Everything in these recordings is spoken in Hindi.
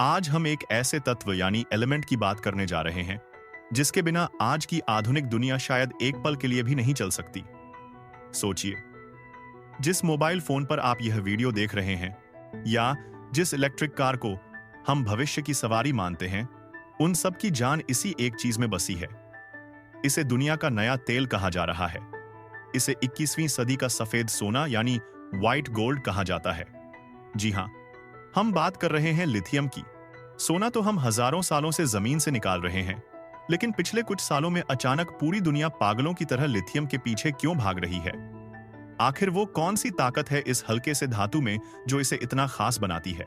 आज हम एक ऐसे तत्व यानी एलिमेंट की बात करने जा रहे हैं जिसके बिना आज की आधुनिक दुनिया शायद एक पल के लिए भी नहीं चल सकती। सोचिए, जिस मोबाइल फोन पर आप यह वीडियो देख रहे हैं या जिस इलेक्ट्रिक कार को हम भविष्य की सवारी मानते हैं, उन सब की जान इसी एक चीज में बसी है। इसे दुनिया का नया तेल कहा जा रहा है। इसे 21वीं सदी का सफेद सोना यानी व्हाइट गोल्ड कहा जाता है। जी हां, हम बात कर रहे हैं लिथियम की। सोना तो हम हजारों सालों से जमीन से निकाल रहे हैं, लेकिन पिछले कुछ सालों में अचानक पूरी दुनिया पागलों की तरह लिथियम के पीछे क्यों भाग रही है? आखिर वो कौन सी ताकत है इस हल्के से धातु में जो इसे इतना खास बनाती है?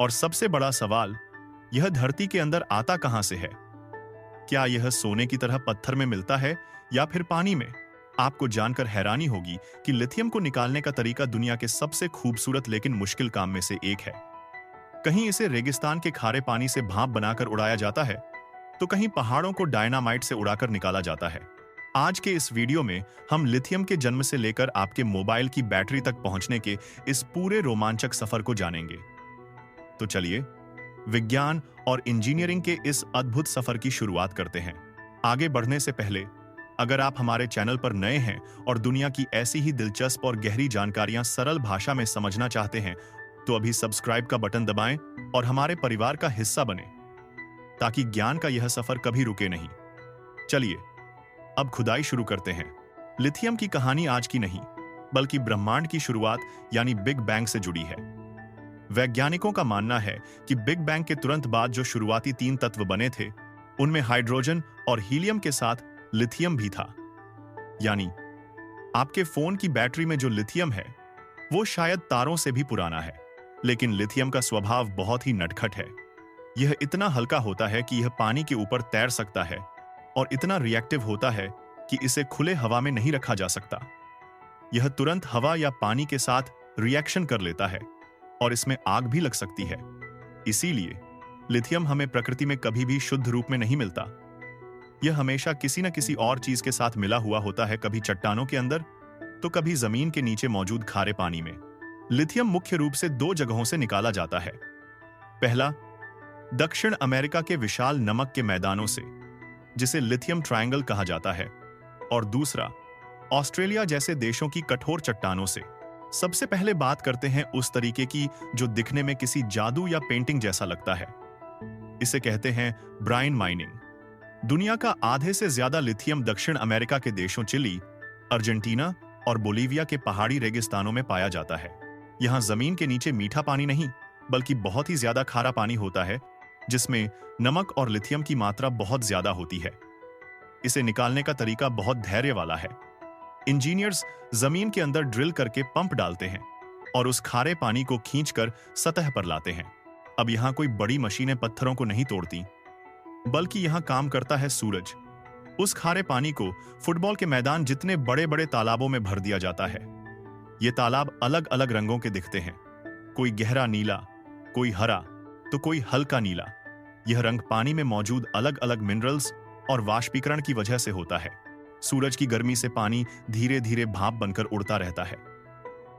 और सबसे बड़ा सवाल, यह धरती के अंदर आता कहां से है? क्या यह सोने की तरह पत्थर में मिलता है या फिर पानी में? आपको जानकर हैरानी होगी कि लिथियम को निकालने का तरीका दुनिया के सबसे खूबसूरत लेकिन मुश्किल काम में से एक है। कहीं इसे रेगिस्तान के खारे पानी से भाप बनाकर उड़ाया जाता है, तो कहीं पहाड़ों को डायनामाइट से उड़ाकर निकाला जाता है। आज के इस वीडियो में हम लिथियम के जन्म से लेकर आपके मोबाइल की बैटरी तक पहुंचने के इस पूरे रोमांचक सफर को जानेंगे। तो चलिए, विज्ञान और इंजीनियरिंग के इस अद्भुत सफर की शुरुआत करते हैं। आगे बढ़ने से पहले, अगर आप हमारे चैनल पर नए हैं और दुनिया की ऐसी ही दिलचस्प और गहरी जानकारियां सरल भाषा में समझना चाहते हैं, तो अभी सब्सक्राइब का बटन दबाएं और हमारे परिवार का हिस्सा बनें, ताकि ज्ञान का यह सफर कभी रुके नहीं। चलिए, अब खुदाई शुरू करते हैं। लिथियम की कहानी आज की नहीं, बल्कि ब्रह्मांड की शुरुआत यानी बिग बैंग से जुड़ी है। वैज्ञानिकों का मानना है कि बिग बैंग के तुरंत बाद जो शुरुआती 3 तत्व बने थे, उनमें हाइड्रोजन और हीलियम के साथ लिथियम भी था। यानी आपके फोन की बैटरी में जो लिथियम है, वो शायद तारों से भी पुराना है, लेकिन लिथियम का स्वभाव बहुत ही नटखट है। यह इतना हल्का होता है कि यह पानी के ऊपर तैर सकता है और इतना रिएक्टिव होता है कि इसे खुले हवा में नहीं रखा जा सकता। यह तुरंत हवा या पानी के साथ रिएक्शन कर लेता है और इसमें आग भी लग सकती है। इसीलिए लिथियम हमें प्रकृति में कभी भी शुद्ध रूप में नहीं मिलता। यह हमेशा किसी न किसी और चीज के साथ मिला हुआ होता है, कभी चट्टानों के अंदर तो कभी जमीन के नीचे मौजूद खारे पानी में। लिथियम मुख्य रूप से 2 जगहों से निकाला जाता है। पहला, दक्षिण अमेरिका के विशाल नमक के मैदानों से, जिसे लिथियम ट्रायंगल कहा जाता है, और दूसरा, ऑस्ट्रेलिया जैसे देशों की कठोर चट्टानों से। सबसे पहले बात करते हैं उस तरीके की जो दिखने में किसी जादू या पेंटिंग जैसा लगता है। इसे कहते हैं ब्राइन माइनिंग। दुनिया का आधे से ज्यादा लिथियम दक्षिण अमेरिका के देशों चिली, अर्जेंटीना और बोलीविया के पहाड़ी रेगिस्तानों में पाया जाता है। यहां जमीन के नीचे मीठा पानी नहीं, बल्कि बहुत ही ज्यादा खारा पानी होता है, जिसमें नमक और लिथियम की मात्रा बहुत ज्यादा होती है। इसे निकालने का तरीका बहुत धैर्य वाला है। इंजीनियर्स जमीन के अंदर ड्रिल करके पंप डालते हैं और उस खारे पानी को खींचकर सतह पर लाते हैं। अब यहां कोई बड़ी मशीनें पत्थरों को नहीं तोड़ती, बल्कि यहां काम करता है सूरज। उस खारे पानी को फुटबॉल के मैदान जितने बड़े बड़े तालाबों में भर दिया जाता है। ये तालाब अलग अलग रंगों के दिखते हैं, कोई गहरा नीला, कोई हरा, तो कोई हल्का नीला। यह रंग पानी में मौजूद अलग अलग मिनरल्स और वाष्पीकरण की वजह से होता है। सूरज की गर्मी से पानी धीरे धीरे भाप बनकर उड़ता रहता है।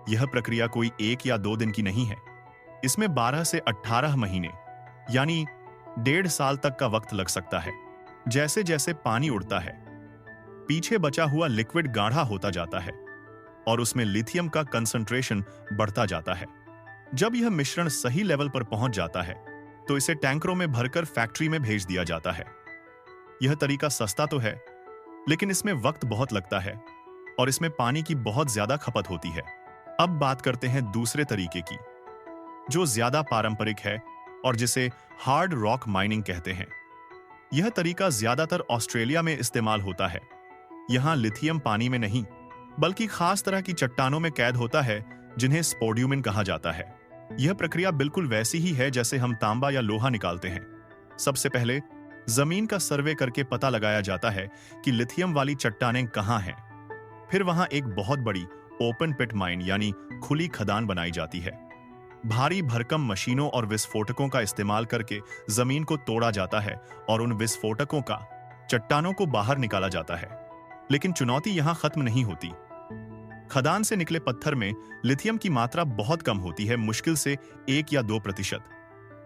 यह प्रक्रिया कोई 1 या 2 दिन की नहीं है। इसमें 12 से 18 महीने यानी 1.5 साल तक का वक्त लग सकता है। जैसे जैसे पानी उड़ता है, पीछे बचा हुआ लिक्विड गाढ़ा होता जाता है और उसमें लिथियम का कंसंट्रेशन बढ़ता जाता है। जब यह मिश्रण सही लेवल पर पहुंच जाता है, तो इसे टैंकरों में भरकर फैक्ट्री में भेज दिया जाता है। यह तरीका सस्ता तो है, लेकिन इसमें वक्त बहुत लगता है और इसमें पानी की बहुत ज्यादा खपत होती है। अब बात करते हैं दूसरे तरीके की, जो ज्यादा पारंपरिक है और जिसे हार्ड रॉक माइनिंग कहते हैं। यह तरीका ज्यादातर ऑस्ट्रेलिया में इस्तेमाल होता है। यहां लिथियम पानी में नहीं, बल्कि खास तरह की चट्टानों में कैद होता है, जिन्हें स्पोड्यूमिन कहा जाता है। यह प्रक्रिया बिल्कुल वैसी ही है जैसे हम तांबा या लोहा निकालते हैं। सबसे पहले जमीन का सर्वे करके पता लगाया जाता है कि लिथियम वाली चट्टानें कहां हैं। फिर वहां एक बहुत बड़ी ओपन पिट माइन यानी खुली खदान बनाई जाती है। भारी भरकम मशीनों और विस्फोटकों का इस्तेमाल करके जमीन को तोड़ा जाता है और उन विस्फोटकों का चट्टानों को बाहर निकाला जाता है। लेकिन चुनौती यहां खत्म नहीं होती। खदान से निकले पत्थर में लिथियम की मात्रा बहुत कम होती है, मुश्किल से 1 या 2%।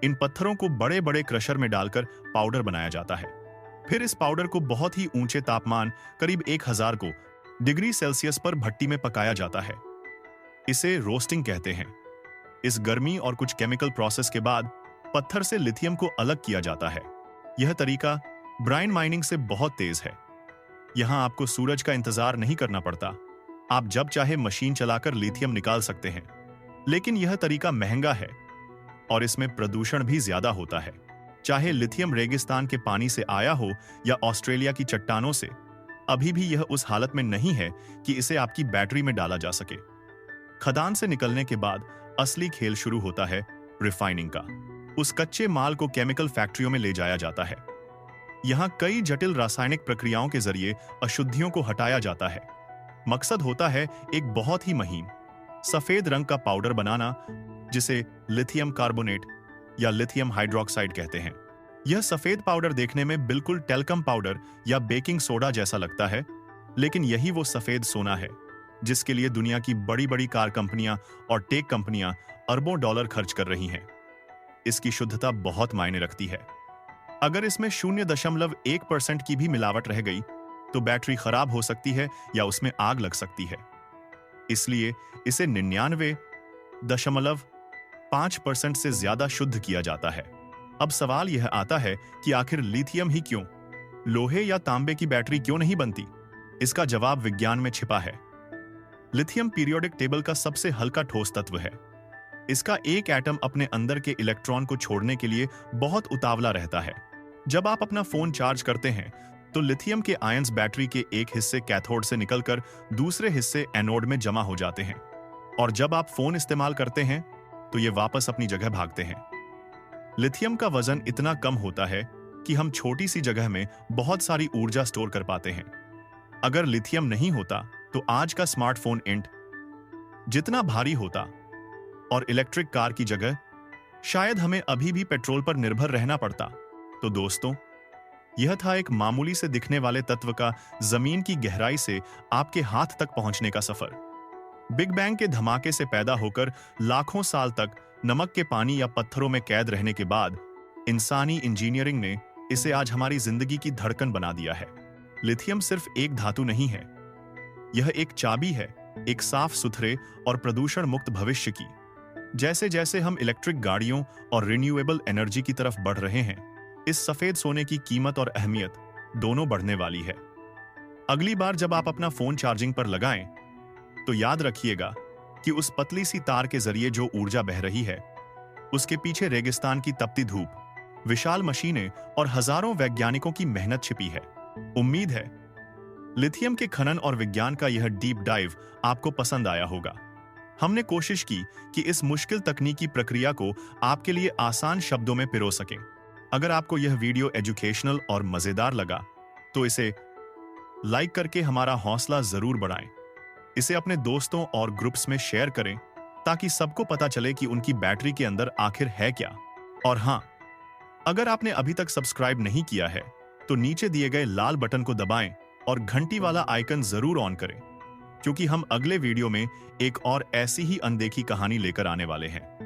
इन पत्थरों को बड़े बड़े क्रशर में डालकर पाउडर बनाया जाता है। फिर इस पाउडर को बहुत ही ऊंचे तापमान, करीब 1000 को डिग्री सेल्सियस पर भट्टी में पकाया जाता है। इसे रोस्टिंग कहते हैं। इस गर्मी और कुछ केमिकल प्रोसेस के बाद पत्थर से लिथियम को अलग किया जाता है। यह तरीका ब्राइन माइनिंग से बहुत तेज है। यहां आपको सूरज का इंतजार नहीं करना पड़ता। आप जब चाहे मशीन चलाकर लिथियम निकाल सकते हैं। लेकिन यह तरीका महंगा है और इसमें प्रदूषण भी ज्यादा होता है। चाहे लिथियम रेगिस्तान के पानी से आया हो या ऑस्ट्रेलिया की चट्टानों से, अभी भी यह उस हालत में नहीं है कि इसे आपकी बैटरी में डाला जा सके। खदान से निकलने के बाद असली खेल शुरू होता है रिफाइनिंग का। उस कच्चे माल को केमिकल फैक्ट्रियों में ले जाया जाता है। यहां कई जटिल रासायनिक प्रक्रियाओं के जरिए अशुद्धियों को हटाया जाता है। मकसद होता है एक बहुत ही महीन सफेद रंग का पाउडर बनाना, जिसे लिथियम कार्बोनेट या लिथियम हाइड्रोक्साइड कहते हैं। यह सफेद पाउडर देखने में बिल्कुल टेल्कम पाउडर या बेकिंग सोडा जैसा लगता है, लेकिन यही वो सफेद सोना है जिसके लिए दुनिया की बड़ी बड़ी कार कंपनियां और टेक कंपनियां अरबों डॉलर खर्च कर रही हैं। इसकी शुद्धता बहुत मायने रखती है। अगर इसमें 0.1% की भी मिलावट रह गई तो बैटरी खराब हो सकती है या उसमें आग लग सकती है। इसलिए इसे 99.5% से ज्यादा शुद्ध किया जाता है। अब सवाल यह आता है कि आखिर लिथियम ही क्यों? लोहे या तांबे की बैटरी क्यों नहीं बनती? इसका जवाब विज्ञान में छिपा है। लिथियम पीरियोडिक टेबल का सबसे हल्का ठोस तत्व है। इसका एक एटम अपने अंदर के इलेक्ट्रॉन को छोड़ने के लिए बहुत उतावला रहता है। जब आप अपना फोन चार्ज करते हैं तो लिथियम के आयंस बैटरी के एक हिस्से कैथोड से निकलकर दूसरे हिस्से एनोड में जमा हो जाते हैं, और जब आप फोन इस्तेमाल करते हैं तो ये वापस अपनी जगह भागते हैं। लिथियम का वजन इतना कम होता है कि हम छोटी सी जगह में बहुत सारी ऊर्जा स्टोर कर पाते हैं। अगर लिथियम नहीं होता तो आज का स्मार्टफोन इंट जितना भारी होता और इलेक्ट्रिक कार की जगह शायद हमें अभी भी पेट्रोल पर निर्भर रहना पड़ता। तो दोस्तों, यह था एक मामूली से दिखने वाले तत्व का जमीन की गहराई से आपके हाथ तक पहुंचने का सफर। बिग बैंग के धमाके से पैदा होकर लाखों साल तक नमक के पानी या पत्थरों में कैद रहने के बाद इंसानी इंजीनियरिंग ने इसे आज हमारी जिंदगी की धड़कन बना दिया है। लिथियम सिर्फ एक धातु नहीं है, यह एक चाबी है, एक साफ सुथरे और प्रदूषण मुक्त भविष्य की। जैसे जैसे हम इलेक्ट्रिक गाड़ियों और रिन्यूएबल एनर्जी की तरफ बढ़ रहे हैं, इस सफेद सोने की कीमत और अहमियत दोनों बढ़ने वाली है। अगली बार जब आप अपना फोन चार्जिंग पर लगाएं, तो याद रखिएगा कि उस पतली सी तार के जरिए जो ऊर्जा बह रही है, उसके पीछे रेगिस्तान की तपती धूप, विशाल मशीनें और हजारों वैज्ञानिकों की मेहनत छिपी है। उम्मीद है लिथियम के खनन और विज्ञान का यह डीप डाइव आपको पसंद आया होगा। हमने कोशिश की कि इस मुश्किल तकनीकी प्रक्रिया को आपके लिए आसान शब्दों में पिरो सकें। अगर आपको यह वीडियो एजुकेशनल और मजेदार लगा तो इसे लाइक करके हमारा हौसला जरूर बढ़ाएं। इसे अपने दोस्तों और ग्रुप्स में शेयर करें ताकि सबको पता चले कि उनकी बैटरी के अंदर आखिर है क्या। और हां, अगर आपने अभी तक सब्सक्राइब नहीं किया है तो नीचे दिए गए लाल बटन को दबाएं और घंटी वाला आइकन जरूर ऑन करें, क्योंकि हम अगले वीडियो में एक और ऐसी ही अनदेखी कहानी लेकर आने वाले हैं।